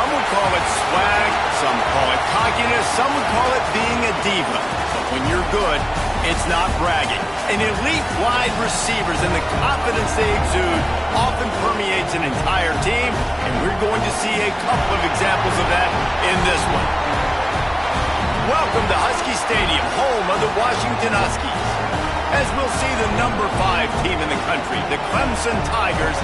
Some would call it swag, some call it cockiness, some would call it being a diva. But when you're good, it's not bragging. An elite wide receivers and the confidence they exude often permeates an entire team, and we're going to see a couple of examples of that in this one. Welcome to Husky Stadium, home of the Washington Huskies. As we'll see the number 5 team in the country, the Clemson Tigers,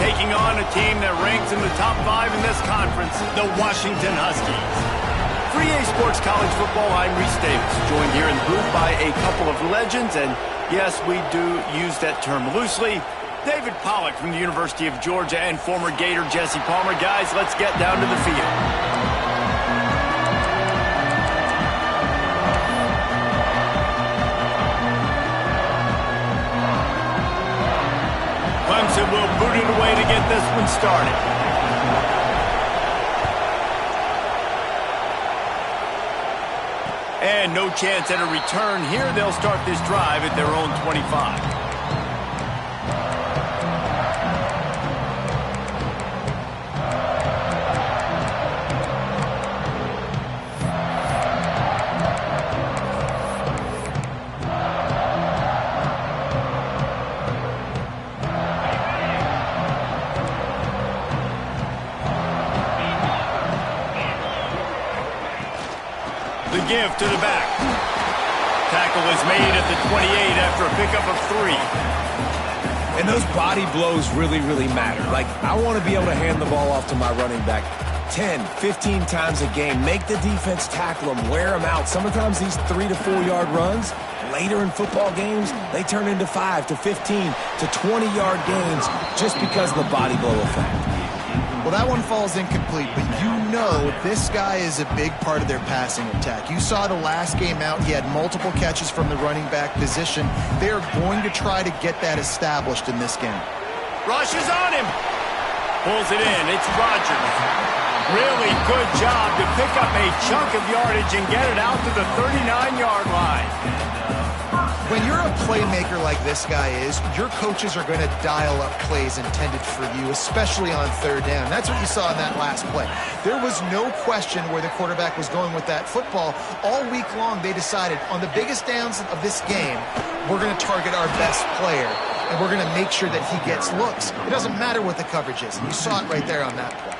taking on a team that ranks in the top 5 in this conference, the Washington Huskies. For EA Sports College Football, I'm Reese Davis, joined here in the booth by a couple of legends, and yes, we do use that term loosely. David Pollack from the University of Georgia and former Gator Jesse Palmer. Guys, let's get down to the field. Clemson will boot it away to get this one started. And no chance at a return here. They'll start this drive at their own 25. The give to the back. Tackle is made at the 28 after a pickup of 3. And those body blows really, really matter. Like, I want to be able to hand the ball off to my running back 10, 15 times a game. Make the defense tackle them, wear them out. Sometimes these 3 to 4 yard runs, later in football games, they turn into 5 to 15 to 20 yard gains just because of the body blow effect. Well, that one falls incomplete, but you know this guy is a big part of their passing attack. You saw the last game out. He had multiple catches from the running back position. They're going to try to get that established in this game. Rush is on him. Pulls it in. It's Rogers. Really good job to pick up a chunk of yardage and get it out to the 39-yard line. When you're a playmaker like this guy is, your coaches are going to dial up plays intended for you, especially on third down. That's what you saw in that last play. There was no question where the quarterback was going with that football. All week long, they decided on the biggest downs of this game, we're going to target our best player, and we're going to make sure that he gets looks. It doesn't matter what the coverage is. And you saw it right there on that play.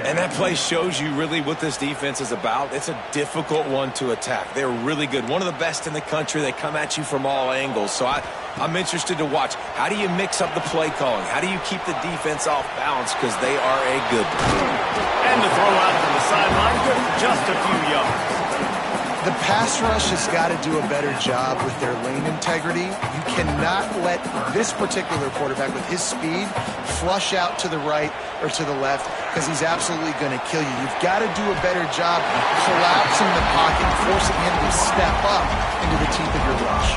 And that play shows you really what this defense is about. It's a difficult one to attack. They're really good. One of the best in the country. They come at you from all angles. So I'm interested to watch. How do you mix up the play calling? How do you keep the defense off balance? Because they are a good one. And the throw out to the sideline, good for just a few yards. The pass rush has got to do a better job with their lane integrity. You cannot let this particular quarterback with his speed flush out to the right or to the left because he's absolutely going to kill you. You've got to do a better job collapsing the pocket, forcing him to step up into the teeth of your rush.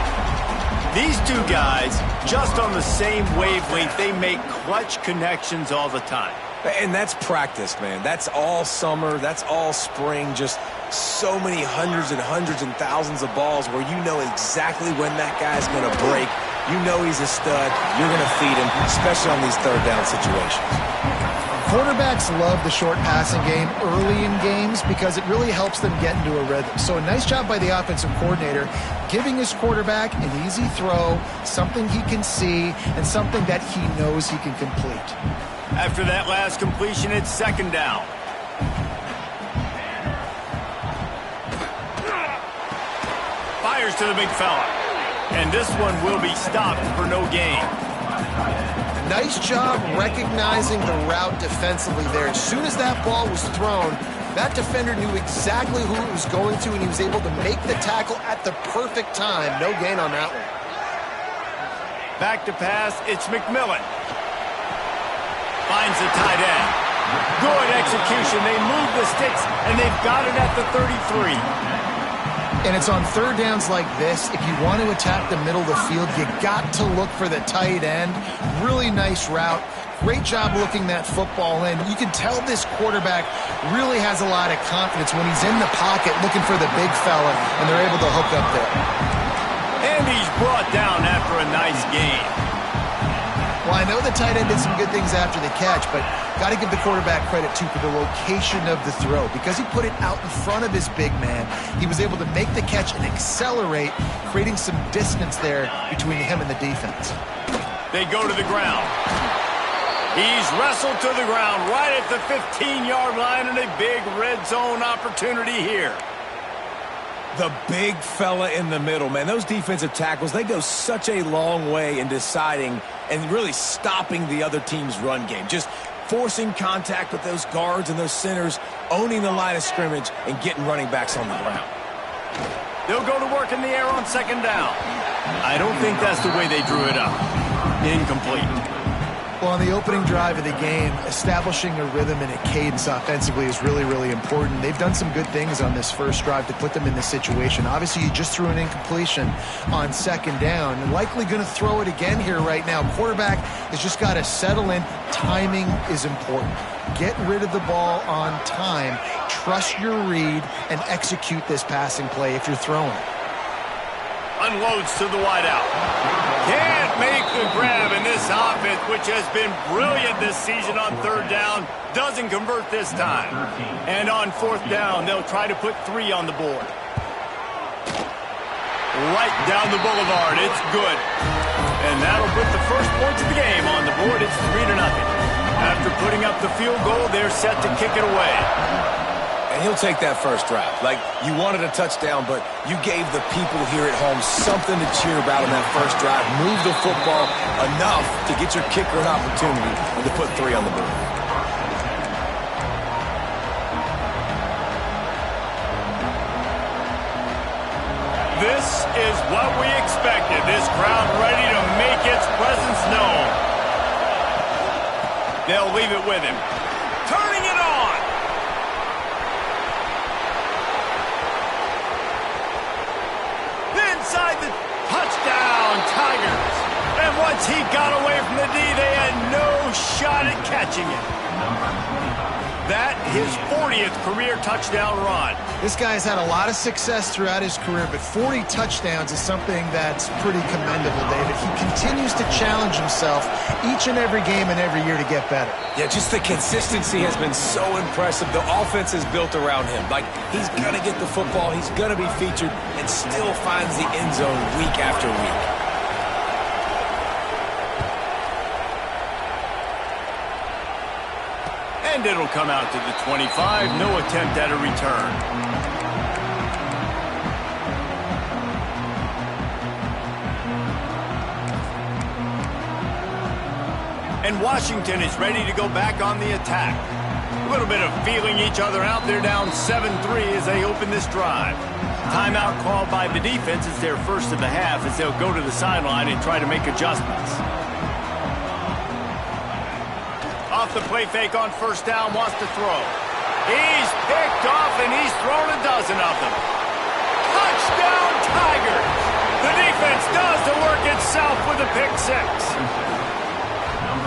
These two guys, just on the same wavelength, they make clutch connections all the time. And that's practice, man. That's all summer. That's all spring. Just so many hundreds and thousands of balls where you know exactly when that guy's going to break. You know he's a stud. You're going to feed him, especially on these third down situations. Quarterbacks love the short passing game early in games because it really helps them get into a rhythm. So a nice job by the offensive coordinator giving his quarterback an easy throw, something he can see, and something that he knows he can complete. After that last completion, it's second down. Fires to the big fella. And this one will be stopped for no gain. Nice job recognizing the route defensively there. As soon as that ball was thrown, that defender knew exactly who it was going to, and he was able to make the tackle at the perfect time. No gain on that one. Back to pass, it's McMillan. Finds the tight end. Good execution. They move the sticks, and they've got it at the 33. And it's on third downs like this. If you want to attack the middle of the field, you got to look for the tight end. Really nice route. Great job looking that football in. You can tell this quarterback really has a lot of confidence when he's in the pocket looking for the big fella, and they're able to hook up there. And he's brought down after a nice gain. Well, I know the tight end did some good things after the catch, but got to give the quarterback credit, too, for the location of the throw. Because he put it out in front of his big man, he was able to make the catch and accelerate, creating some distance there between him and the defense. They go to the ground. He's wrestled to the ground right at the 15-yard line, and a big red zone opportunity here. The big fella in the middle, man. Those defensive tackles, they go such a long way in deciding and really stopping the other team's run game. Just forcing contact with those guards and those centers, owning the line of scrimmage, and getting running backs on the ground. They'll go to work in the air on second down. I don't think that's the way they drew it up. Incomplete. Well, on the opening drive of the game, establishing a rhythm and a cadence offensively is really, really important. They've done some good things on this first drive to put them in this situation. Obviously, you just threw an incompletion on second down, and likely going to throw it again here right now. Quarterback has just got to settle in. Timing is important. Get rid of the ball on time. Trust your read and execute this passing play if you're throwing it. Unloads to the wideout. Can't make the grab, in this offense, which has been brilliant this season on third down, doesn't convert this time. And on fourth down, they'll try to put 3 on the board. Right down the boulevard. It's good. And that'll put the first points of the game on the board. It's 3-0. After putting up the field goal, they're set to kick it away. And he'll take that first drive. Like, you wanted a touchdown, but you gave the people here at home something to cheer about in that first drive. Move the football enough to get your kicker an opportunity and to put 3 on the board. This is what we expected. This crowd ready to make its presence known. They'll leave it with him. Turning it on. Inside the touchdown, Tigers. And once he got away from the D, they had no shot at catching it. That his 40th career touchdown run. This guy's had a lot of success throughout his career, but 40 touchdowns is something that's pretty commendable, David. He continues to challenge himself each and every game and every year to get better. Yeah, just the consistency has been so impressive. The offense is built around him. Like, he's going to get the football, he's going to be featured, and still finds the end zone week after week. And it'll come out to the 25. No attempt at a return. And Washington is ready to go back on the attack. A little bit of feeling each other out. They're down 7-3 as they open this drive. Timeout called by the defense. It's their first of the half as they'll go to the sideline and try to make adjustments. Off the play fake on first down, wants to throw. He's picked off, and he's thrown a dozen of them. Touchdown, Tigers! The defense does the work itself with a pick 6.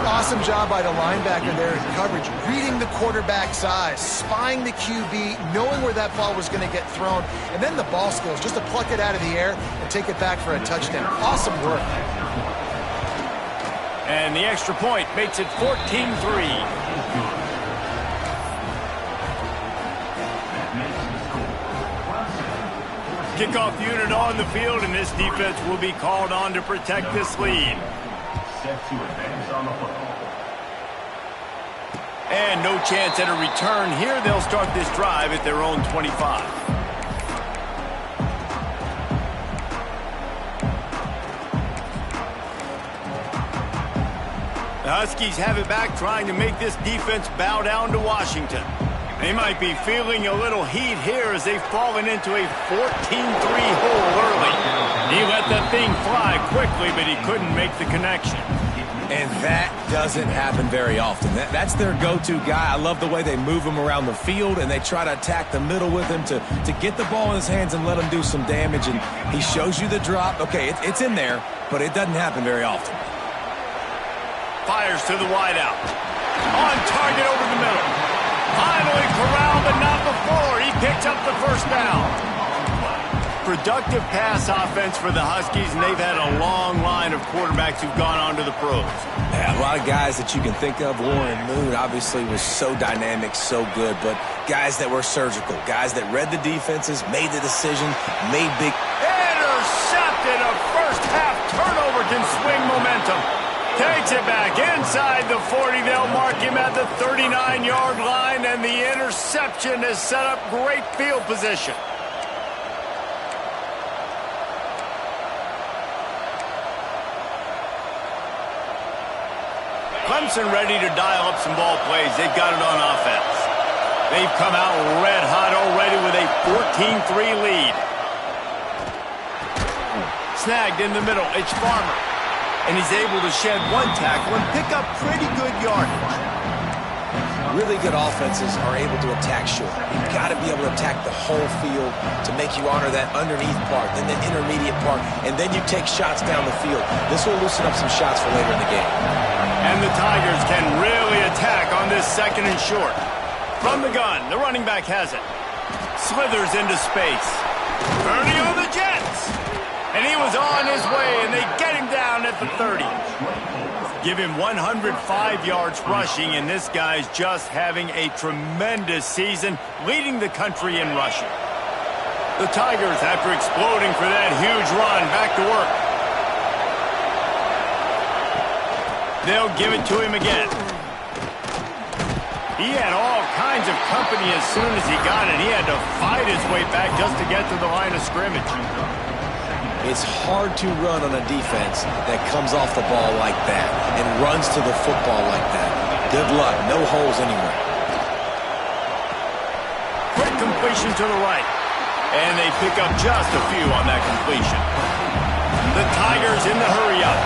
Awesome job by the linebacker there in coverage, reading the quarterback's eyes, spying the QB, knowing where that ball was going to get thrown, and then the ball skills, just to pluck it out of the air and take it back for a touchdown. Awesome work. And the extra point makes it 14-3. Kickoff unit on the field, and this defense will be called on to protect this lead. And no chance at a return here. They'll start this drive at their own 25. The Huskies have it back, trying to make this defense bow down to Washington. They might be feeling a little heat here as they've fallen into a 14-3 hole early. He let that thing fly quickly, but he couldn't make the connection. And that doesn't happen very often. That's their go-to guy. I love the way they move him around the field, and they try to attack the middle with him to get the ball in his hands and let him do some damage. And he shows you the drop. Okay, it's in there, but it doesn't happen very often. Fires to the wideout. On target over the middle. Finally corralled, but not before. He picks up the first down. Productive pass offense for the Huskies, and they've had a long line of quarterbacks who've gone on to the pros. Yeah, a lot of guys that you can think of. Warren Moon obviously was so dynamic, so good, but guys that were surgical, guys that read the defenses, made the decision, made big... Intercepted! A first-half turnover can swing momentum. Takes it back inside the 40. They'll mark him at the 39-yard line, and the interception has set up great field position. Clemson ready to dial up some ball plays. They've got it on offense. They've come out red hot already with a 14-3 lead. Snagged in the middle. It's Farmer. And he's able to shed one tackle and pick up pretty good yardage. Really good offenses are able to attack short. You've got to be able to attack the whole field to make you honor that underneath part, then the intermediate part, and then you take shots down the field. This will loosen up some shots for later in the game. And the Tigers can really attack on this second and short. From the gun, the running back has it. Slithers into space. Purdy on the Jets. And he was on his way, and they get him down at the 30. Give him 105 yards rushing, and this guy's just having a tremendous season, leading the country in rushing. The Tigers, after exploding for that huge run, back to work. They'll give it to him again. He had all kinds of company as soon as he got it. He had to fight his way back just to get to the line of scrimmage. It's hard to run on a defense that comes off the ball like that and runs to the football like that. Good luck. No holes anywhere. Quick completion to the right. And they pick up just a few on that completion. The Tigers in the hurry-up.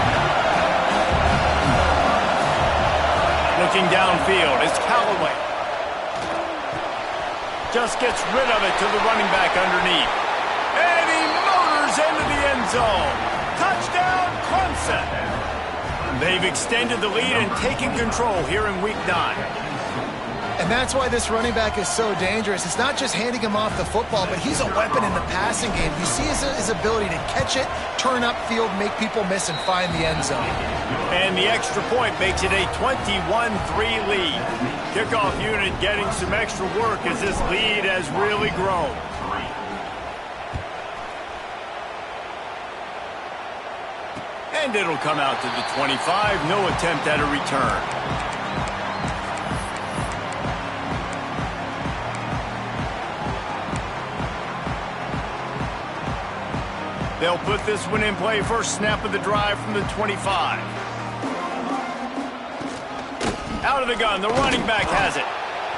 Looking downfield, it's Callaway. Just gets rid of it to the running back underneath. And he motors into the end zone. Touchdown, Clemson. They've extended the lead and taken control here in Week 9. And that's why this running back is so dangerous. It's not just handing him off the football, but he's a weapon in the passing game. You see his ability to catch it, turn upfield, make people miss, and find the end zone. And the extra point makes it a 21-3 lead. Kickoff unit getting some extra work as this lead has really grown. And it'll come out to the 25. No attempt at a return. They'll put this one in play. First snap of the drive from the 25. Out of the gun, the running back has it.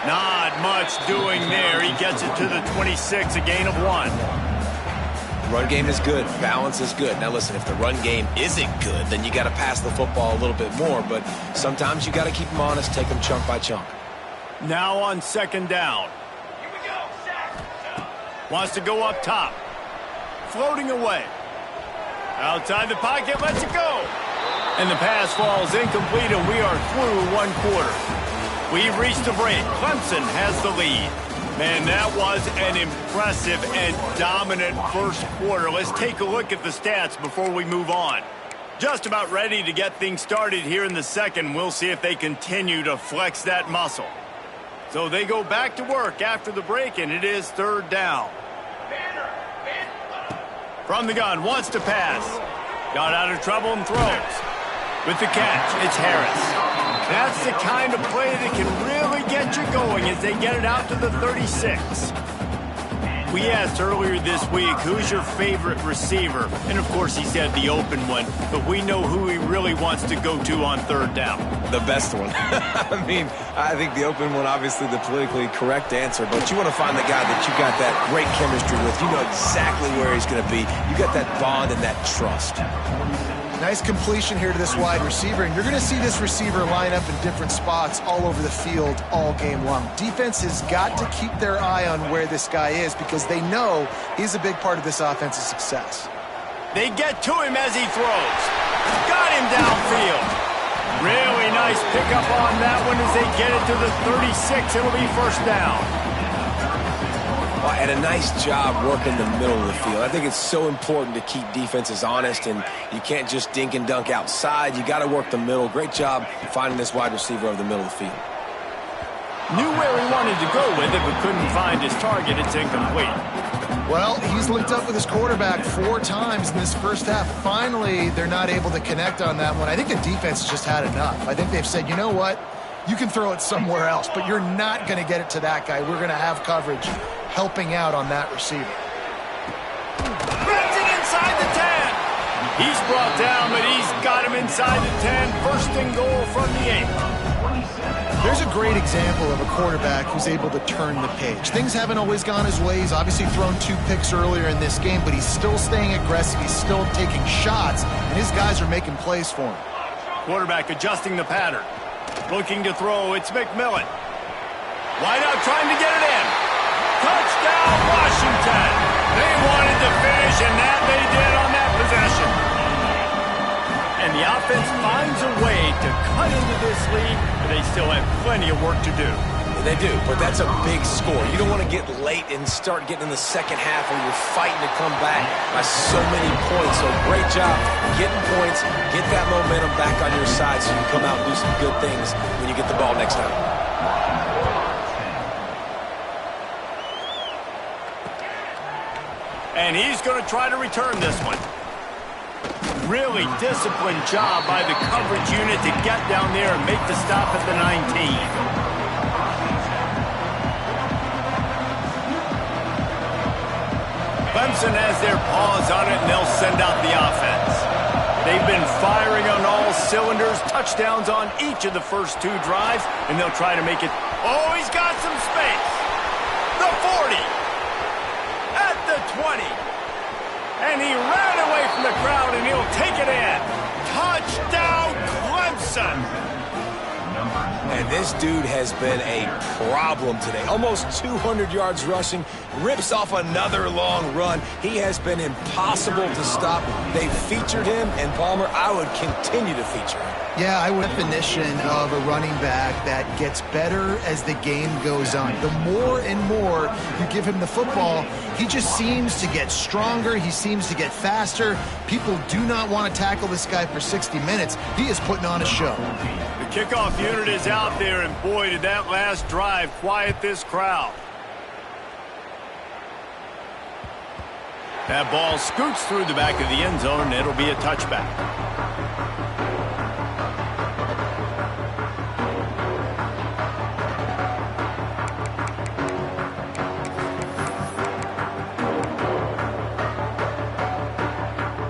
Not much doing there. He gets it to the 26, a gain of 1. Run game is good. Balance is good. Now listen, if the run game isn't good, then you got to pass the football a little bit more. But sometimes you got to keep them honest, take them chunk by chunk. Now on second down. Here we go. Wants to go up top. Floating away. Outside the pocket, lets it go. And the pass falls incomplete, and we are through one quarter. We've reached the break. Clemson has the lead. Man, that was an impressive and dominant first quarter. Let's take a look at the stats before we move on. Just about ready to get things started here in the second. We'll see if they continue to flex that muscle. So they go back to work after the break, and it is third down. From the gun, wants to pass. Got out of trouble and throws. With the catch, it's Harris. That's the kind of play that can really get you going as they get it out to the 36. We asked earlier this week, who's your favorite receiver? And, of course, he said the open one. But we know who he really wants to go to on third down. The best one. I mean, I think the open one, obviously the politically correct answer. But you want to find the guy that you got that great chemistry with. You know exactly where he's going to be. You got that bond and that trust. Nice completion here to this wide receiver, and you're going to see this receiver line up in different spots all over the field all game long. Defense has got to keep their eye on where this guy is because they know he's a big part of this offense's success. They get to him as he throws. Got him downfield. Really nice pickup on that one as they get it to the 36. It'll be first down. And a nice job working the middle of the field. I think it's so important to keep defenses honest, and you can't just dink and dunk outside. You got to work the middle. Great job finding this wide receiver over the middle of the field. Knew where he wanted to go with it, but couldn't find his target. It's incomplete. Well, he's linked up with his quarterback 4 times in this first half. Finally, they're not able to connect on that one. I think the defense has just had enough. I think they've said, you know what? You can throw it somewhere else, but you're not going to get it to that guy. We're going to have coverage helping out on that receiver. Grips it inside the 10. He's brought down, but he's got him inside the 10. First and goal from the 8. There's a great example of a quarterback who's able to turn the page. Things haven't always gone his way. He's obviously thrown 2 picks earlier in this game, but he's still staying aggressive. He's still taking shots, and his guys are making plays for him. Quarterback adjusting the pattern. Looking to throw, it's McMillan. Wide out trying to get it in. Touchdown, Washington. They wanted to finish, and that they did on that possession. And the offense finds a way to cut into this lead, but they still have plenty of work to do. They do, but that's a big score. You don't want to get late and start getting in the second half where you're fighting to come back by so many points. So great job getting points, get that momentum back on your side so you can come out and do some good things when you get the ball next time. And he's going to try to return this one. Really disciplined job by the coverage unit to get down there and make the stop at the 19. Clemson has their paws on it, and they'll send out the offense. They've been firing on all cylinders, touchdowns on each of the first 2 drives, and they'll try to make it. Oh, he's got some space. The 40. At the 20. And he ran away from the crowd, and he'll take it in. Touchdown, Clemson. And this dude has been a problem today. Almost 200 yards rushing, rips off another long run. He has been impossible to stop. They featured him, and Palmer, I would continue to feature him. Yeah, I would definition of a running back that gets better as the game goes on. The more and more you give him the football, he just seems to get stronger. He seems to get faster. People do not want to tackle this guy for 60 minutes. He is putting on a show. The kickoff unit is out there, and boy, did that last drive quiet this crowd. That ball scoots through the back of the end zone, and it'll be a touchback.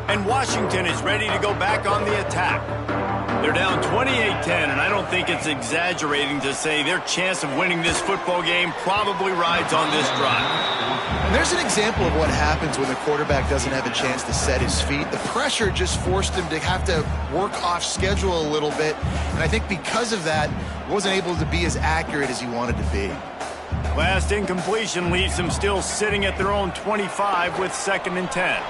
And Washington is ready to go back on the attack. They're down 28-10, and I don't think it's exaggerating to say their chance of winning this football game probably rides on this drive. And there's an example of what happens when the quarterback doesn't have a chance to set his feet. The pressure just forced him to have to work off schedule a little bit, and I think because of that, wasn't able to be as accurate as he wanted to be. Last incompletion leaves them still sitting at their own 25 with 2nd and 10.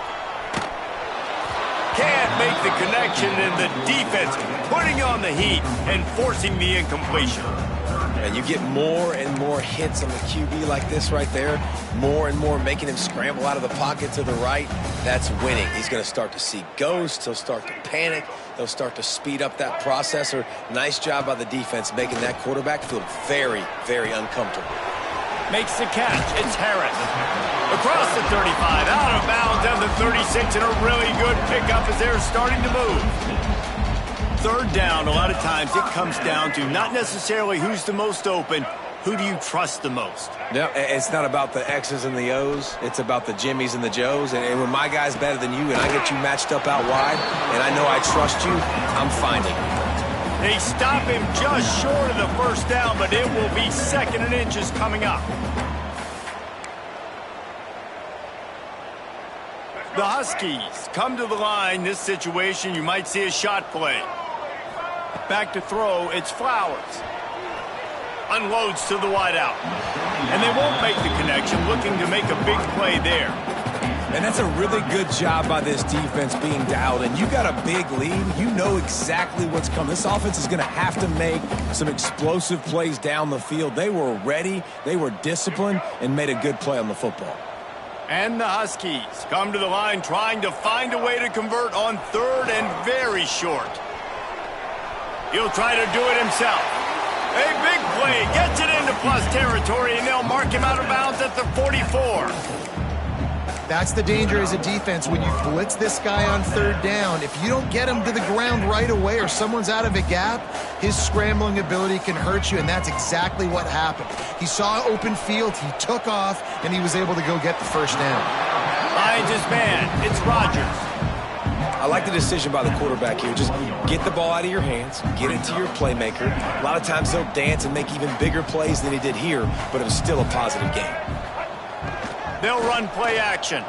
Can't make the connection, and the defense putting on the heat and forcing the incompletion. And you get more and more hits on the QB like this right there, more and more making him scramble out of the pocket to the right. That's winning. He's going to start to see ghosts. He'll start to panic. They'll start to speed up that processor. Nice job by the defense making that quarterback feel very, very uncomfortable. Makes the catch. It's Harris. Across the 35, out of bounds at the 36, and a really good pickup as they're starting to move. 3rd down, a lot of times it comes down to not necessarily who's the most open, who do you trust the most? No, it's not about the X's and the O's. It's about the Jimmies and the Joes. And when my guy's better than you and I get you matched up out wide, and I know I trust you, I'm finding you. They stop him just short of the 1st down, but it will be 2nd and inches coming up. The Huskies come to the line. This situation, you might see a shot play. Back to throw, it's Flowers. Unloads to the wideout. And they won't make the connection, looking to make a big play there. And that's a really good job by this defense being dialed in. You got a big lead. You know exactly what's coming. This offense is going to have to make some explosive plays down the field. They were ready, they were disciplined, and made a good play on the football. And the Huskies come to the line trying to find a way to convert on third and very short. He'll try to do it himself. A big play, gets it into plus territory, and they'll mark him out of bounds at the 44. That's the danger as a defense when you blitz this guy on third down. If you don't get him to the ground right away or someone's out of a gap, his scrambling ability can hurt you, and that's exactly what happened. He saw open field, he took off, and he was able to go get the first down. Finds his man. It's Rodgers. I like the decision by the quarterback here. Just get the ball out of your hands, get it to your playmaker. A lot of times they'll dance and make even bigger plays than he did here, but it was still a positive game. They'll run play action.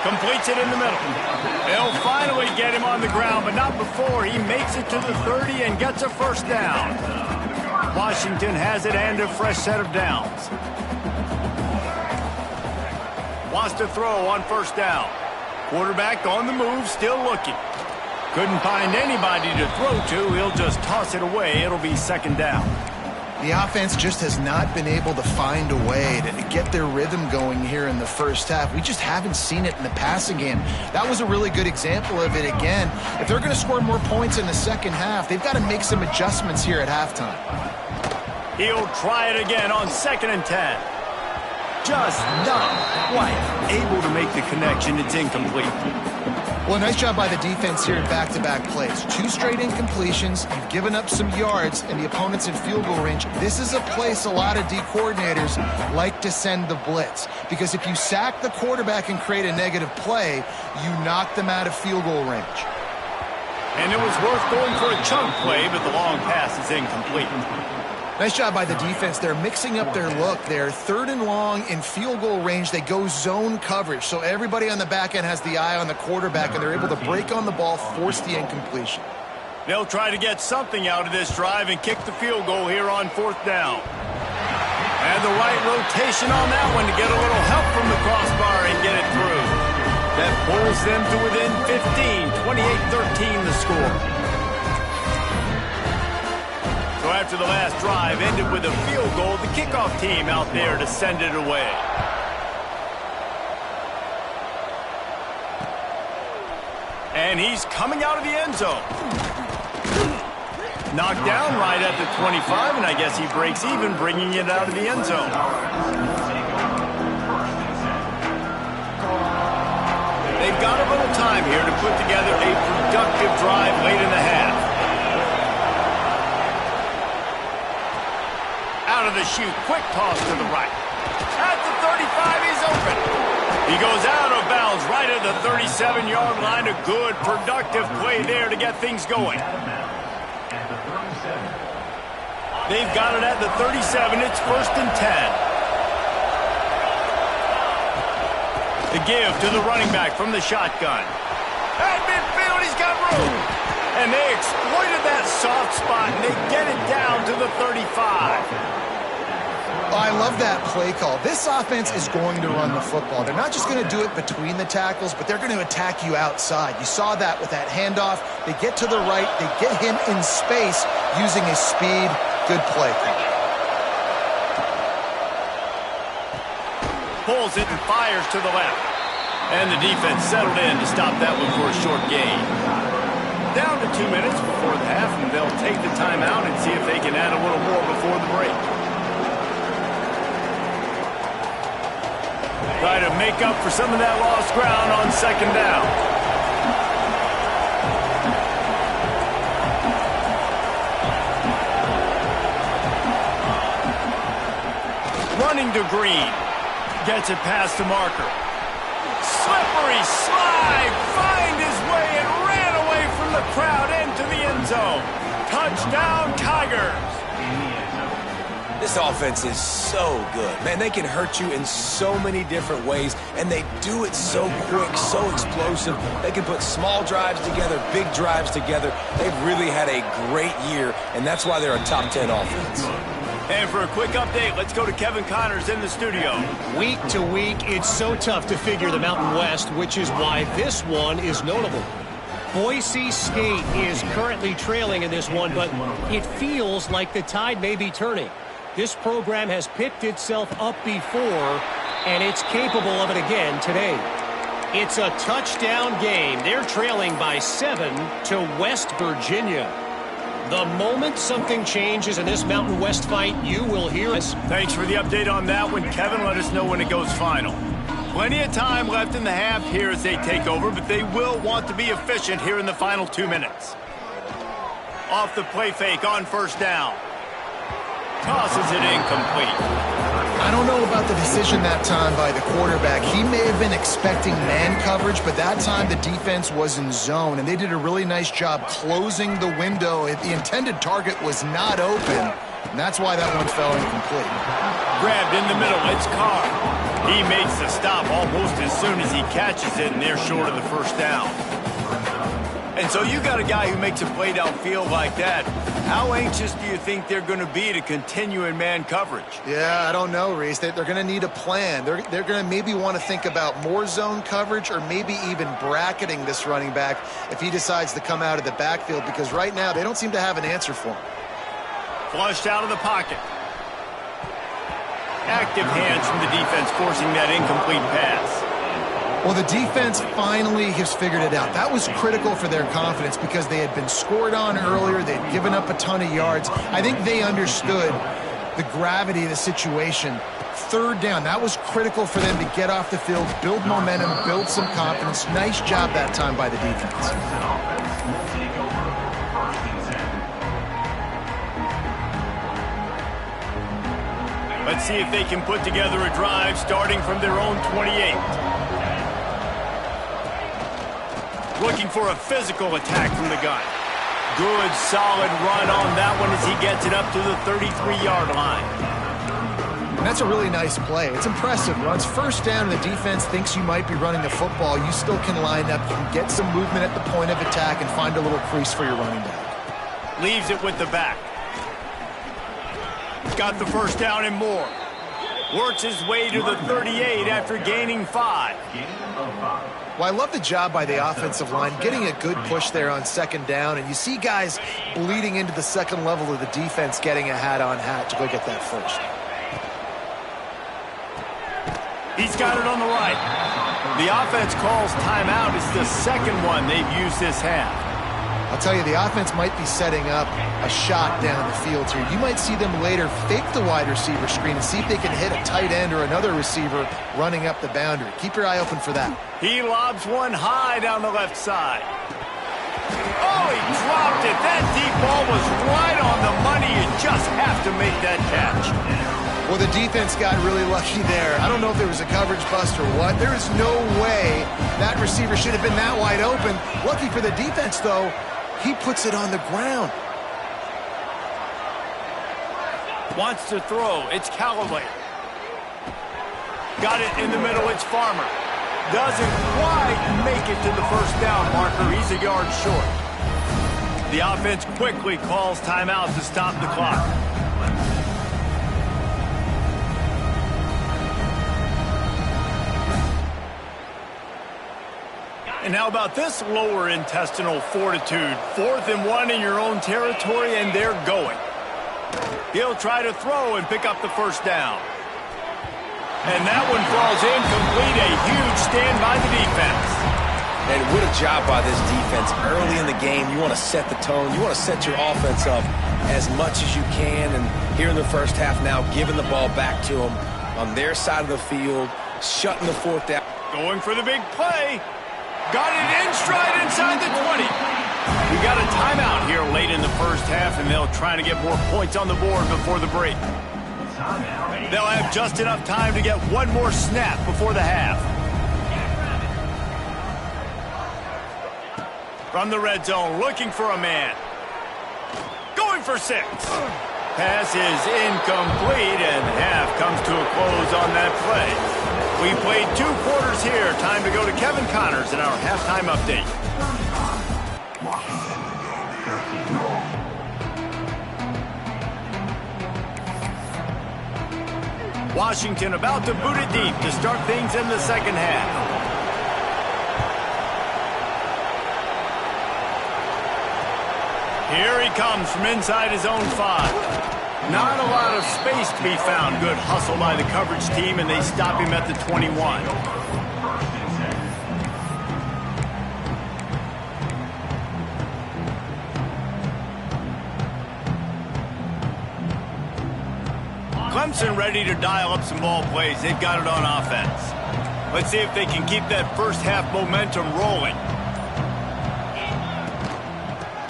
Completes it in the middle. They'll finally get him on the ground, but not before he makes it to the 30 and gets a first down. Washington has it and a fresh set of downs. Wants to throw on first down. Quarterback on the move, still looking. Couldn't find anybody to throw to. He'll just toss it away. It'll be second down. The offense just has not been able to find a way to get their rhythm going here in the first half. We just haven't seen it in the passing game. That was a really good example of it again. If they're going to score more points in the second half, they've got to make some adjustments here at halftime. He'll try it again on 2nd and 10. Just not quite able to make the connection. It's incomplete. Well, nice job by the defense here in back-to-back plays. 2 straight incompletions, you've given up some yards, and the opponent's in field goal range. This is a place a lot of D coordinators like to send the blitz, because if you sack the quarterback and create a negative play, you knock them out of field goal range. And it was worth going for a chunk play, but the long pass is incomplete. Nice job by the defense. They're mixing up their look. They're 3rd and long in field goal range. They go zone coverage, so everybody on the back end has the eye on the quarterback, and they're able to break on the ball, force the incompletion. They'll try to get something out of this drive and kick the field goal here on 4th down. And the right rotation on that one to get a little help from the crossbar and get it through. That pulls them to within 15, 28-13 the score. So after the last drive ended with a field goal, the kickoff team out there to send it away. And he's coming out of the end zone. Knocked down right at the 25, and I guess he breaks even, bringing it out of the end zone. They've got a little time here to put together a productive drive late in the half. Out of the chute, quick toss to the right. At the 35, he's open. He goes out of bounds right at the 37-yard line. A good, productive play there to get things going. They've got it at the 37. It's 1st and 10. The give to the running back from the shotgun. At midfield, he's got room. And they exploited that soft spot, and they get it down to the 35. Oh, I love that play call. This offense is going to run the football. They're not just going to do it between the tackles, but they're going to attack you outside. You saw that with that handoff. They get to the right. They get him in space using his speed. Good play call. Pulls it and fires to the left. And the defense settled in to stop that one for a short gain. Down to 2 minutes before the half, and they'll take the timeout and see if they can add a little more before the break. Try to make up for some of that lost ground on 2nd down. Running to Green. Gets it past the marker. Slippery slide. Find his way and ran away from the crowd into the end zone. Touchdown, Tigers. This offense is so good. Man, they can hurt you in so many different ways, and they do it so quick, so explosive. They can put small drives together, big drives together. They've really had a great year, and that's why they're a top 10 offense. And for a quick update, let's go to Kevin Connors in the studio. Week to week, it's so tough to figure the Mountain West, which is why this one is notable. Boise State is currently trailing in this one, but it feels like the tide may be turning. This program has picked itself up before, and it's capable of it again today. It's a touchdown game. They're trailing by 7 to West Virginia. The moment something changes in this Mountain West fight, you will hear us. Thanks for the update on that one, Kevin. Let us know when it goes final. Plenty of time left in the half here as they take over, but they will want to be efficient here in the final 2 minutes. Off the play fake on first down. Tosses it incomplete. I don't know about the decision that time by the quarterback. He may have been expecting man coverage, but that time the defense was in zone, and they did a really nice job closing the window. The intended target was not open, and that's why that one fell incomplete. Grabbed in the middle, it's Carr. He makes the stop almost as soon as he catches it, and they're short of the first down. And so you got a guy who makes a play downfield like that. How anxious do you think they're going to be to continue in man coverage? Yeah, I don't know, Reese. They're going to need a plan. They're going to maybe want to think about more zone coverage or maybe even bracketing this running back if he decides to come out of the backfield, because right now they don't seem to have an answer for him. Flushed out of the pocket. Active hands from the defense forcing that incomplete pass. Well, the defense finally has figured it out. That was critical for their confidence because they had been scored on earlier. They had given up a ton of yards. I think they understood the gravity of the situation. Third down, that was critical for them to get off the field, build momentum, build some confidence. Nice job that time by the defense. Let's see if they can put together a drive starting from their own 28. Looking for a physical attack from the gun. Good, solid run on that one as he gets it up to the 33-yard line. And that's a really nice play. It's impressive. Runs first down and the defense thinks you might be running the football. You still can line up. You can get some movement at the point of attack and find a little crease for your running back. Leaves it with the back. Got the first down and more. Works his way to the 38 after gaining 5. Well, I love the job by the offensive line, getting a good push there on second down, and you see guys bleeding into the second level of the defense getting a hat-on-hat to go get that first. He's got it on the right. The offense calls timeout. It's the second one they've used this half. I'll tell you, the offense might be setting up a shot down the field here. You might see them later fake the wide receiver screen and see if they can hit a tight end or another receiver running up the boundary. Keep your eye open for that. He lobs one high down the left side. Oh, he dropped it. That deep ball was right on the money. You just have to make that catch. Well, the defense got really lucky there. I don't know if there was a coverage bust or what. There is no way that receiver should have been that wide open. Lucky for the defense, though. He puts it on the ground. Wants to throw. It's Callaway. Got it in the middle. It's Farmer. Doesn't quite make it to the first down marker. He's a yard short. The offense quickly calls timeout to stop the clock. And how about this lower intestinal fortitude? 4th and 1 in your own territory, and they're going. He'll try to throw and pick up the first down. And that one falls incomplete. A huge stand by the defense. And what a job by this defense. Early in the game, you want to set the tone. You want to set your offense up as much as you can. And here in the first half now, giving the ball back to them on their side of the field, shutting the fourth down. Going for the big play. Got it in stride inside the 20. We got a timeout here late in the first half, and they'll try to get more points on the board before the break. They'll have just enough time to get one more snap before the half. From the red zone, looking for a man. Going for 6. Pass is incomplete, and half comes to a close on that play. We played 2 quarters here. Time to go to Kevin Connors in our halftime update. Washington about to boot it deep to start things in the second half. Here he comes from inside his own 5. Not a lot of space to be found. Good hustle by the coverage team, and they stop him at the 21. Clemson ready to dial up some ball plays. They've got it on offense. Let's see if they can keep that first half momentum rolling.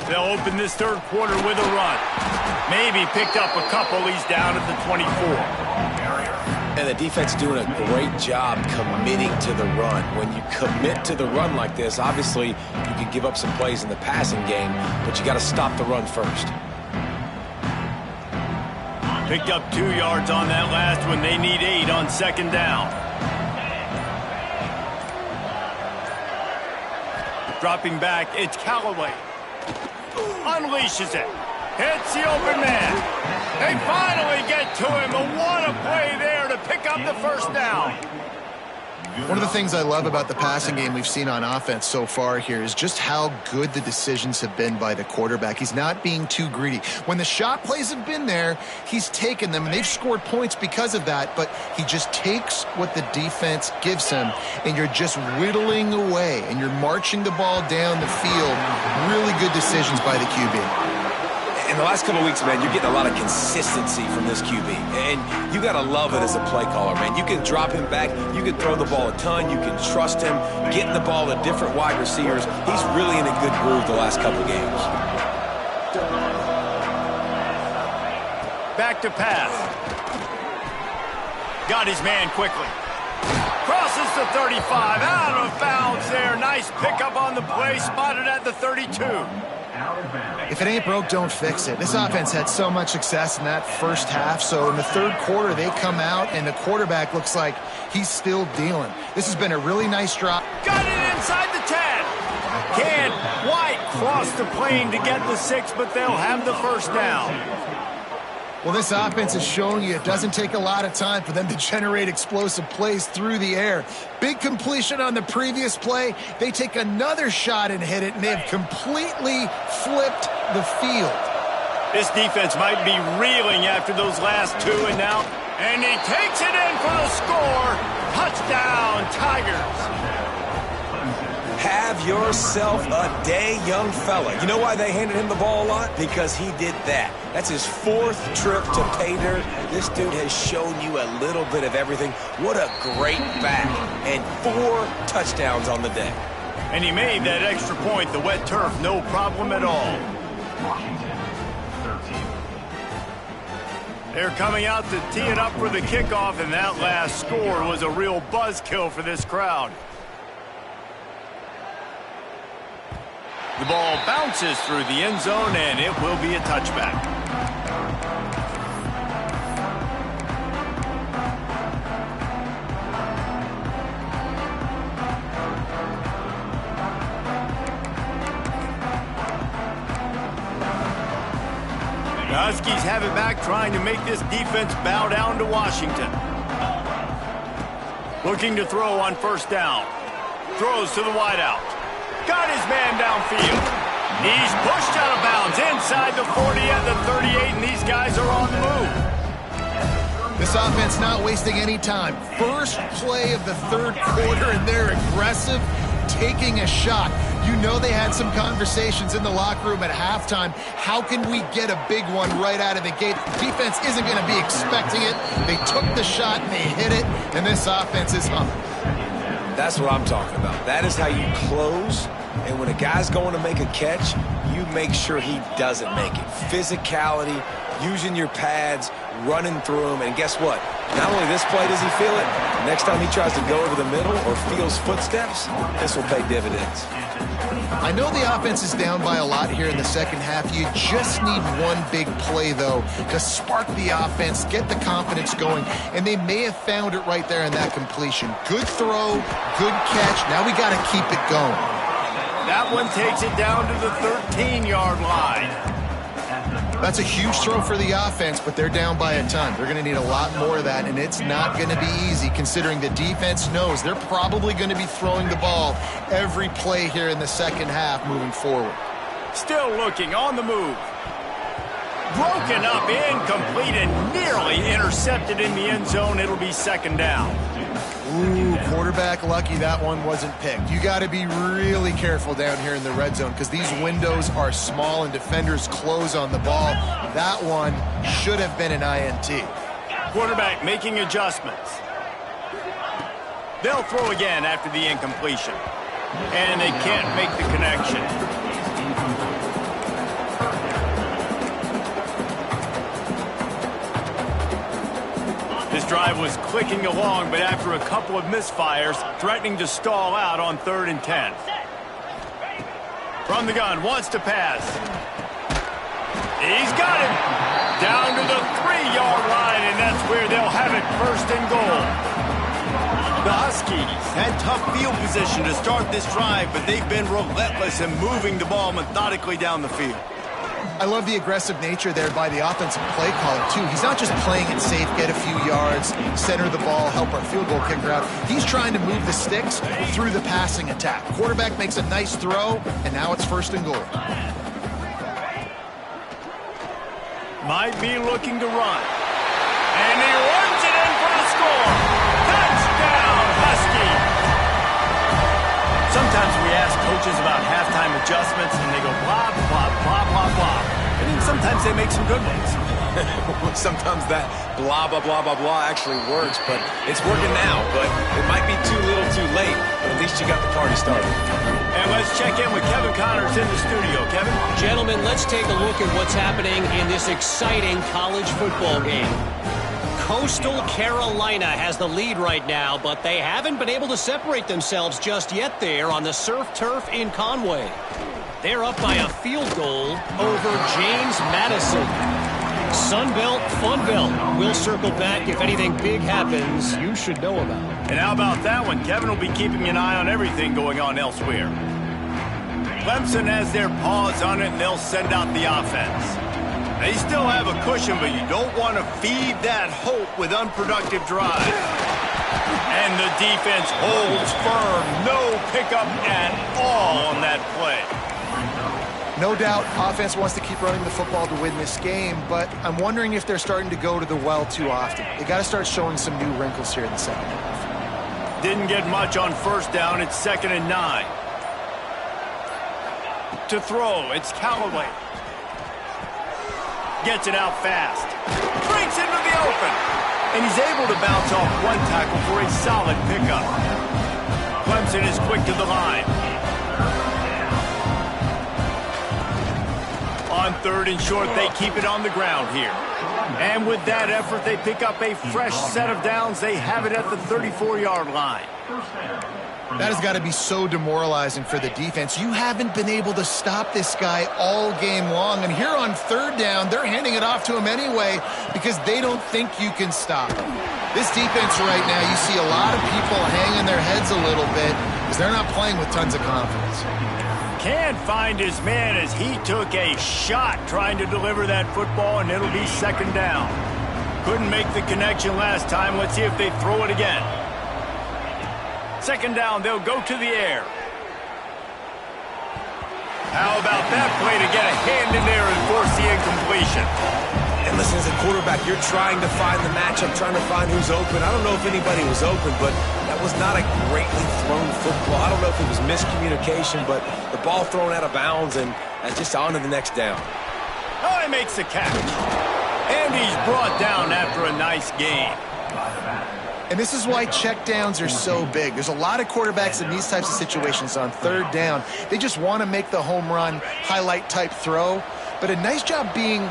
They'll open this third quarter with a run. Maybe picked up a couple. He's down at the 24. And the defense doing a great job committing to the run. When you commit to the run like this, obviously you can give up some plays in the passing game, but you got to stop the run first. Picked up 2 yards on that last one. They need 8 on second down. Dropping back, it's Callaway. Unleashes it. Hits the open man. They finally get to him. And what a play there to pick up the first down. One of the things I love about the passing game we've seen on offense so far here is just how good the decisions have been by the quarterback. He's not being too greedy. When the shot plays have been there, he's taken them, and they've scored points because of that, but he just takes what the defense gives him, and you're just whittling away, and you're marching the ball down the field. Really good decisions by the QB. In the last couple of weeks, man, you're getting a lot of consistency from this QB. And you got to love it as a play caller, man. You can drop him back. You can throw the ball a ton. You can trust him, getting the ball to different wide receivers. He's really in a good groove the last couple of games. Back to pass. Got his man quickly. Crosses the 35. Out of bounds there. Nice pickup on the play. Spotted at the 32. If it ain't broke, don't fix it. This offense had so much success in that first half, so in the third quarter, they come out, and the quarterback looks like he's still dealing. This has been a really nice drop. Got it inside the 10. Can't quite cross the plane to get the 6, but they'll have the first down. Well, this offense is showing you it doesn't take a lot of time for them to generate explosive plays through the air. Big completion on the previous play. They take another shot and hit it, and they have completely flipped the field. This defense might be reeling after those last 2, and he takes it in for the score. Touchdown, Tigers. Have yourself a day, young fella. You know why they handed him the ball a lot? Because he did that. That's his 4th trip to pay dirt. This dude has shown you a little bit of everything. What a great back. And 4 touchdowns on the day. And he made that extra point, the wet turf, no problem at all. They're coming out to tee it up for the kickoff, and that last score was a real buzzkill for this crowd. The ball bounces through the end zone, and it will be a touchback. The Huskies have it back, trying to make this defense bow down to Washington. Looking to throw on first down. Throws to the wideout. Got his man downfield. He's pushed out of bounds inside the 40 and the 38, and these guys are on the move. This offense not wasting any time. First play of the third quarter, and they're aggressive, taking a shot. You know they had some conversations in the locker room at halftime. How can we get a big one right out of the gate? Defense isn't going to be expecting it. They took the shot, and they hit it, and this offense is humming. That's what I'm talking about. That is how you close. And when a guy's going to make a catch, you make sure he doesn't make it. Physicality, using your pads, running through them. And guess what? Not only this play does he feel it, next time he tries to go over the middle or feels footsteps, this will pay dividends. I know the offense is down by a lot here in the second half. You just need one big play, though, to spark the offense, get the confidence going, and they may have found it right there in that completion. Good throw, good catch. Now we got to keep it going. That one takes it down to the 13-yard line. That's a huge throw for the offense, but they're down by a ton. They're going to need a lot more of that, and it's not going to be easy considering the defense knows they're probably going to be throwing the ball every play here in the second half moving forward. Still looking on the move. Broken up, incomplete, and nearly intercepted in the end zone. It'll be second down. Ooh, quarterback lucky that one wasn't picked. You got to be really careful down here in the red zone because these windows are small and defenders close on the ball. That one should have been an INT. Quarterback making adjustments. They'll throw again after the incompletion. And they can't make the connection. This drive was clicking along, but after a couple of misfires, threatening to stall out on 3rd and 10. From the gun, wants to pass. He's got him. Down to the 3-yard line, and that's where they'll have it, 1st and goal. The Huskies had tough field position to start this drive, but they've been relentless in moving the ball methodically down the field. I love the aggressive nature there by the offensive play caller, too. He's not just playing it safe, get a few yards, center the ball, help our field goal kicker out. He's trying to move the sticks through the passing attack. Quarterback makes a nice throw, and now it's 1st and goal. Might be looking to run. And he runs it in for the score. Touchdown, Huskies! Sometimes we ask coaches about halftime adjustments, and they go blah, blah, blah, blah, blah. And then sometimes they make some good ones. Sometimes that blah, blah, blah, blah, blah actually works, but it's working now. But it might be too little too late, but at least you got the party started. And let's check in with Kevin Connors in the studio. Kevin? Gentlemen, let's take a look at what's happening in this exciting college football game. Coastal Carolina has the lead right now, but they haven't been able to separate themselves just yet there on the surf turf in Conway. They're up by a field goal over James Madison. Sunbelt, Funbelt. We'll circle back if anything big happens you should know about. And how about that one? Kevin will be keeping an eye on everything going on elsewhere. Clemson has their paws on it, and they'll send out the offense. They still have a cushion, but you don't want to feed that hope with unproductive drives. And the defense holds firm. No pickup at all on that play. No doubt, offense wants to keep running the football to win this game, but I'm wondering if they're starting to go to the well too often. They got to start showing some new wrinkles here in the second half. Didn't get much on 1st down. It's 2nd and 9. To throw, it's Callaway. Gets it out fast. Breaks into the open. And he's able to bounce off one tackle for a solid pickup. Clemson is quick to the line. On 3rd and short, they keep it on the ground here. And with that effort, they pick up a fresh set of downs. They have it at the 34-yard line. That has got to be so demoralizing for the defense. You haven't been able to stop this guy all game long. And here on 3rd down, they're handing it off to him anyway because they don't think you can stop him. This defense right now, you see a lot of people hanging their heads a little bit because they're not playing with tons of confidence. Can't find his man as he took a shot trying to deliver that football, and it'll be 2nd down. Couldn't make the connection last time. Let's see if they throw it again. 2nd down, they'll go to the air. How about that play to get a hand in there and force the incompletion? And listen, as a quarterback, you're trying to find the matchup, trying to find who's open. I don't know if anybody was open, but that was not a greatly thrown football. I don't know if it was miscommunication, but the ball thrown out of bounds, and that's just on to the next down. Oh, he makes the catch. And he's brought down after a nice gain. And this is why checkdowns are so big. There's a lot of quarterbacks in these types of situations on 3rd down. They just want to make the home run, highlight-type throw. But a nice job being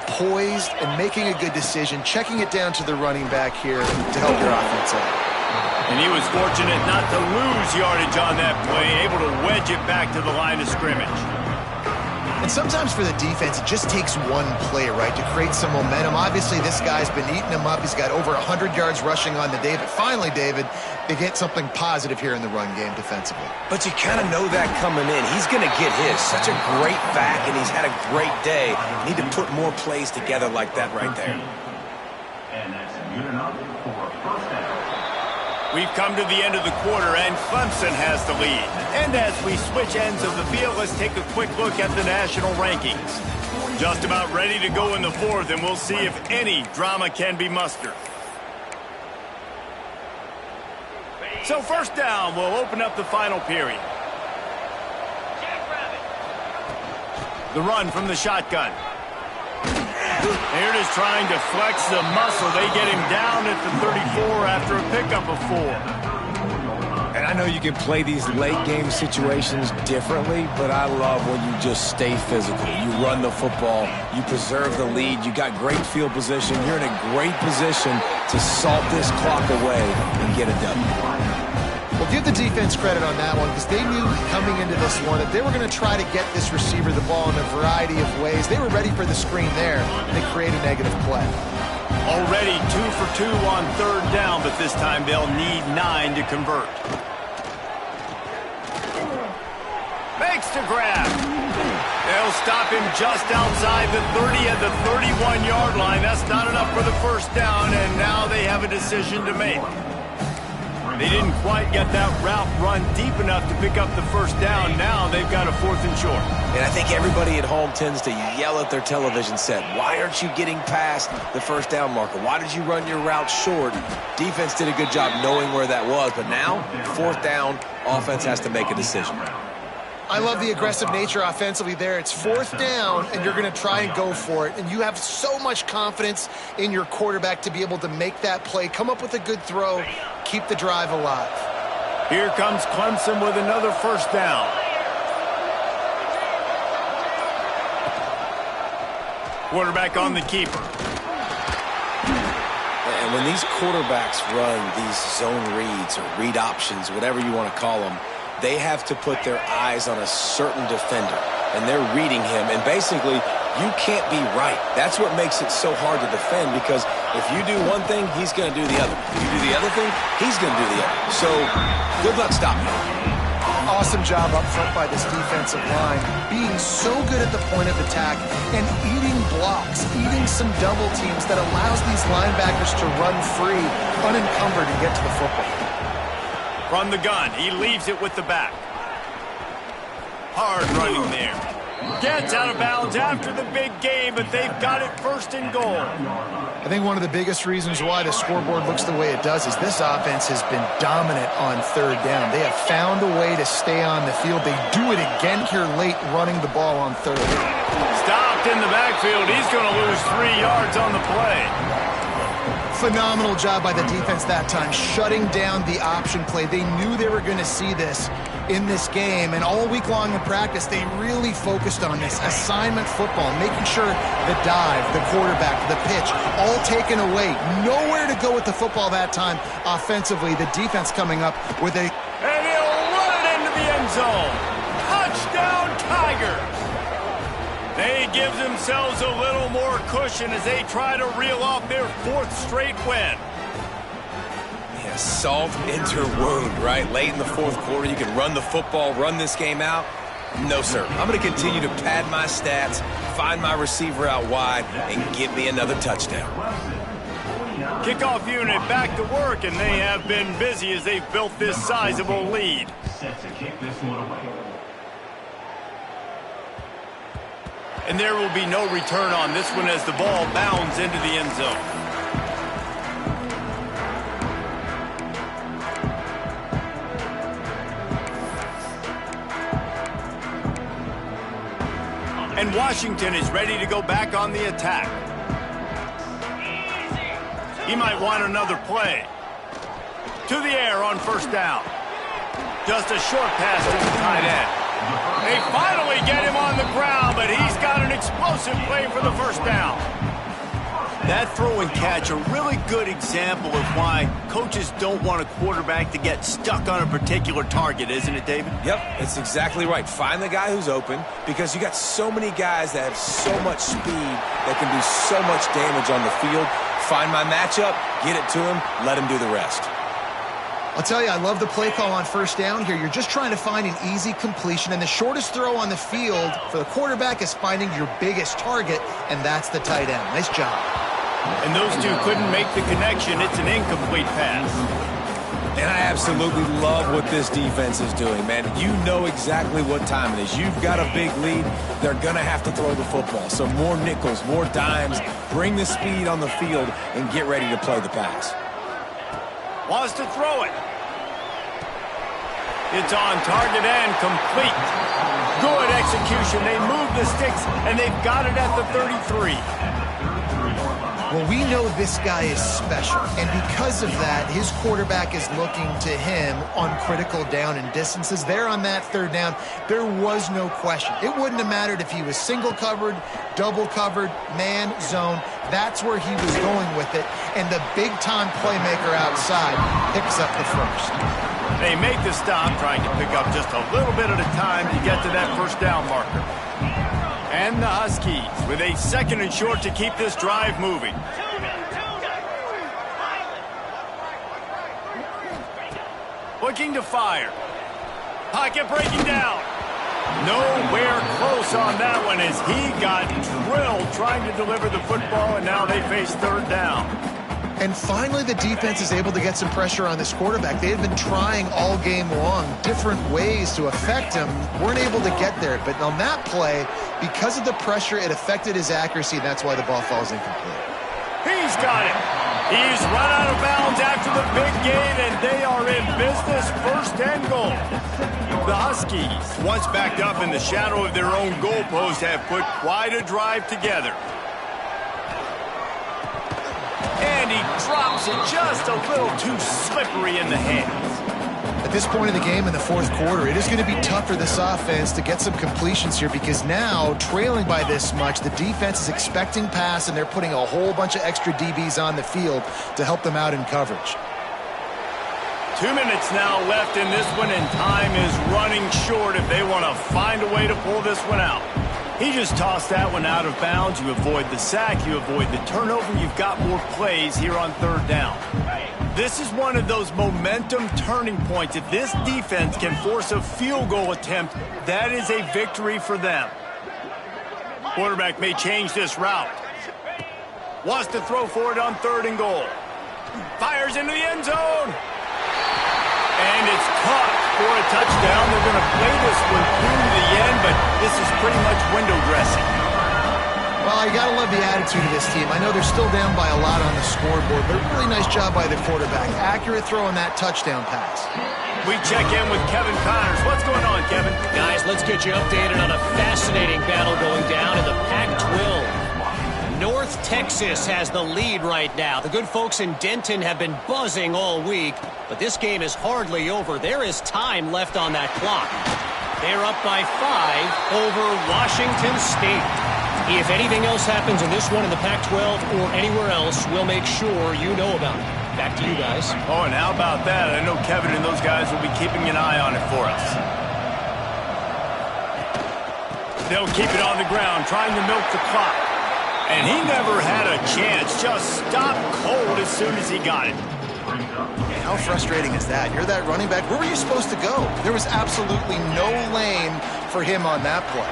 poised and making a good decision, checking it down to the running back here to help your offense out. And he was fortunate not to lose yardage on that play, able to wedge it back to the line of scrimmage. And sometimes for the defense, it just takes one play, right, to create some momentum. Obviously, this guy's been eating him up. He's got over 100 yards rushing on the day. But finally, David, they get something positive here in the run game defensively. But you kind of know that coming in. He's going to get his. Such a great back, and he's had a great day. You need to put more plays together like that right there. And that's good enough for a first down. We've come to the end of the quarter, and Clemson has the lead. And as we switch ends of the field, let's take a quick look at the national rankings. Just about ready to go in the fourth, and we'll see if any drama can be mustered. So first down, we'll open up the final period. The run from the shotgun. They're just trying to flex the muscle. They get him down at the 34 after a pickup of 4. And I know you can play these late-game situations differently, but I love when you just stay physical. You run the football. You preserve the lead. You got great field position. You're in a great position to salt this clock away and get it done. Well, give the defense credit on that one because they knew coming into this one that they were going to try to get this receiver the ball in a variety of ways. They were ready for the screen there, and they create a negative play. Already 2 for 2 on third down, but this time they'll need 9 to convert. Makes the grab. They'll stop him just outside the 30 at the 31-yard line. That's not enough for the first down, and now they have a decision to make. They didn't quite get that route run deep enough to pick up the first down. Now they've got a 4th and short. And I think everybody at home tends to yell at their television set, why aren't you getting past the first down marker? Why did you run your route short? Defense did a good job knowing where that was, but now, 4th down, offense has to make a decision. I love the aggressive nature offensively there. It's 4th down, and you're going to try and go for it. And you have so much confidence in your quarterback to be able to make that play, come up with a good throw, keep the drive alive. Here comes Clemson with another first down. Quarterback on the keeper. And when these quarterbacks run these zone reads or read options, whatever you want to call them, they have to put their eyes on a certain defender, and they're reading him, and basically you can't be right. That's what makes it so hard to defend, because if you do one thing, he's going to do the other. If you do the other thing, he's going to do the other. So good luck stopping him. Awesome job up front by this defensive line, being so good at the point of attack and eating blocks, eating some double teams that allows these linebackers to run free, unencumbered, and get to the football. From the gun, he leaves it with the back. Hard running there. Gets out of bounds after the big game, but they've got it 1st and goal. I think one of the biggest reasons why the scoreboard looks the way it does is this offense has been dominant on third down. They have found a way to stay on the field. They do it again here late, running the ball on third. Stopped in the backfield. He's going to lose 3 yards on the play. Phenomenal job by the defense that time, shutting down the option play. They knew they were going to see this in this game, and all week long in practice, they really focused on this assignment football, making sure the dive, the quarterback, the pitch, all taken away. Nowhere to go with the football that time offensively. The defense coming up with a... And he'll run it into the end zone. Touchdown, Tigers. They give themselves a little more cushion as they try to reel off their 4th straight win. Yeah, salt into wound, right? Late in the 4th quarter, you can run the football, run this game out. No, sir. I'm going to continue to pad my stats, find my receiver out wide, and give me another touchdown. Kickoff unit back to work, and they have been busy as they've built this sizable lead. Set to kick this one away. And there will be no return on this one as the ball bounds into the end zone. And Washington is ready to go back on the attack. He might want another play. To the air on first down. Just a short pass to the tight end. They finally get him on the ground, but he's got an explosive play for the first down. That throw and catch, a really good example of why coaches don't want a quarterback to get stuck on a particular target, isn't it, David? Yep, it's exactly right. Find the guy who's open, because you got so many guys that have so much speed that can do so much damage on the field. Find my matchup, get it to him, let him do the rest. I'll tell you, I love the play call on first down here. You're just trying to find an easy completion, and the shortest throw on the field for the quarterback is finding your biggest target, and that's the tight end. Nice job. And those two couldn't make the connection. It's an incomplete pass. And I absolutely love what this defense is doing, man. You know exactly what time it is. You've got a big lead. They're going to have to throw the football. So more nickels, more dimes. Bring the speed on the field and get ready to play the pass. Wants to throw it. It's on target and complete. Good execution. They move the sticks, and they've got it at the 33. Well, we know this guy is special, and because of that, his quarterback is looking to him on critical down and distances. There on that third down, there was no question. It wouldn't have mattered if he was single covered, double covered, man, zone. That's where he was going with it, and the big-time playmaker outside picks up the first. They make the stop, trying to pick up just a little bit at a time to get to that first down marker. And the Huskies with a 2nd and short to keep this drive moving. Looking to fire. Pocket breaking down. Nowhere close on that one as he got drilled trying to deliver the football, and now they face third down. And finally, the defense is able to get some pressure on this quarterback. They had been trying all game long different ways to affect him. Weren't able to get there. But on that play, because of the pressure, it affected his accuracy, and that's why the ball falls incomplete. He's got it. He's run out of bounds after the big gain, and they are in business, 1st and goal. The Huskies, once backed up in the shadow of their own goalpost, have put quite a drive together. And he drops it just a little too slippery in the hands. At this point in the game in the 4th quarter, it is going to be tough for this offense to get some completions here because now, trailing by this much, the defense is expecting pass, and they're putting a whole bunch of extra DBs on the field to help them out in coverage. 2 minutes now left in this one, and time is running short if they want to find a way to pull this one out. He just tossed that one out of bounds. You avoid the sack, you avoid the turnover, you've got more plays here on third down. This is one of those momentum turning points. If this defense can force a field goal attempt, that is a victory for them. Quarterback may change this route. Wants to throw for it on 3rd and goal. Fires into the end zone. And it's caught for a touchdown. They're going to play this one through to the end, but this is pretty much window dressing. Well, you got to love the attitude of this team. I know they're still down by a lot on the scoreboard, but a really nice job by the quarterback. Accurate throw on that touchdown pass. We check in with Kevin Connors. What's going on, Kevin? Guys, let's get you updated on a fascinating battle going down in the Pac-12. North Texas has the lead right now. The good folks in Denton have been buzzing all week, but this game is hardly over. There is time left on that clock. They're up by 5 over Washington State. If anything else happens in this one in the Pac-12 or anywhere else, we'll make sure you know about it. Back to you guys. Oh, and how about that? I know Kevin and those guys will be keeping an eye on it for us. They'll keep it on the ground, trying to milk the clock. And he never had a chance. Just stopped cold as soon as he got it. How frustrating is that? You're that running back. Where were you supposed to go? There was absolutely no lane for him on that play.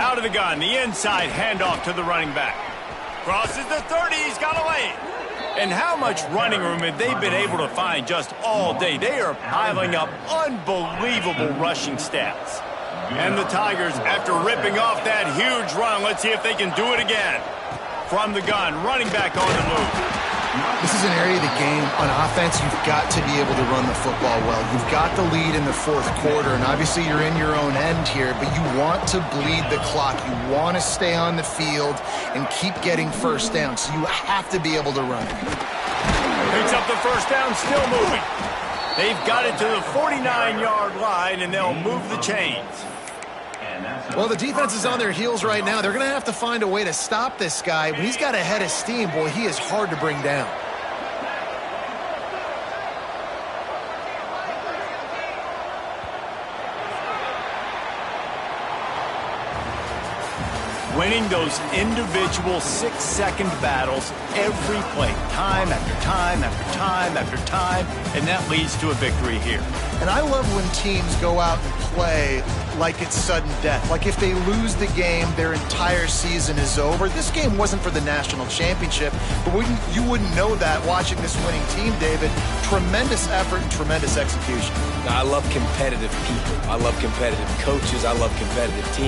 Out of the gun, the inside handoff to the running back. Crosses the 30, he's got a lane. And how much running room have they been able to find just all day? They are piling up unbelievable rushing stats. And the Tigers, after ripping off that huge run, let's see if they can do it again. From the gun, running back on the move. This is an area of the game. On offense, you've got to be able to run the football well. You've got the lead in the 4th quarter, and obviously you're in your own end here, but you want to bleed the clock. You want to stay on the field and keep getting first down, so you have to be able to run. Picks up the first down, still moving. They've got it to the 49-yard line, and they'll move the chains. Well, the defense is on their heels right now. They're going to have to find a way to stop this guy. When he's got a head of steam, boy, he is hard to bring down. winning those individual 6-second battles every play, time after time after time after time, and that leads to a victory here. And I love when teams go out and play like it's sudden death. Like if they lose the game, their entire season is over. This game wasn't for the national championship, but you wouldn't know that watching this winning team, David. Tremendous effort and tremendous execution. I love competitive people. I love competitive coaches. I love competitive teams.